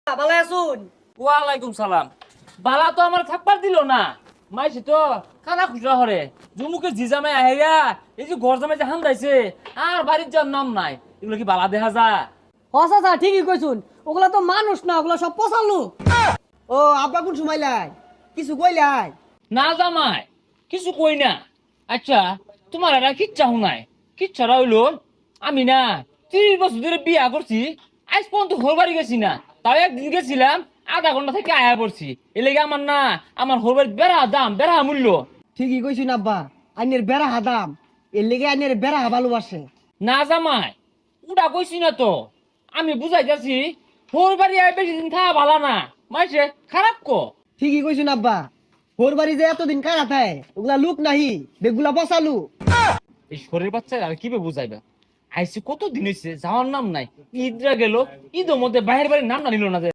ভালো আছুন? ওয়ালাইকুম সালাম। বালা তো আমার থাকবার দিল না, মাইছি তো খানা খুচরা হরে জুমুকে জিজামে আহেরা এই যে ঘর জামাই যে হান্দাইছে আর বাড়ির যার নাম নাই, এগুলো কি বালা দেখা যায়? চাচা ঠিকই কইছুন, ওগুলা তো মানুষ না, ওগুলা সব পচার লোক। ও আব্বা কোন সময় লাই কিছু কইলাই? না জামাই কিছু কই না। আচ্ছা তোমার এরা কিচ্ছা শুনাই, কিচ্ছারা হইলো আমি না 30 বছর ধরে বিয়া করছি, আজ পর্যন্ত ঘর বাড়ি গেছি না। তাও একদিন গেছিলাম, আধা ঘন্টা থেকে আয়া পড়ছি। এ লেগে আমার না, আমার ঘর বাড়ির বেড়া দাম বেড়া মূল্য। ঠিকই কইছুন আব্বা, আইনের বেড়া হাদাম, এর লেগে আইনের বেড়া ভালোবাসে। না জামাই উড়া কইছি না তো, আমি বুঝাই যাচ্ছি ঘর বাড়ি আয় বেশি দিন থাকা ভালো না, মাইছে খারাপ কো। ঠিকই কইছুন আব্বা, ওর বাড়ি যে এতদিন কারা থায় ওগুলা লোক নাহি, বেগুলা পচালু। এই শরীর বাচ্চা আর কি বুঝাইবা, আইসি কত দিন হয়েছে যাওয়ার নাম নাই। ঈদরা গেল, ঈদের মধ্যে বাইরের বাড়ির নাম না নিল না যে।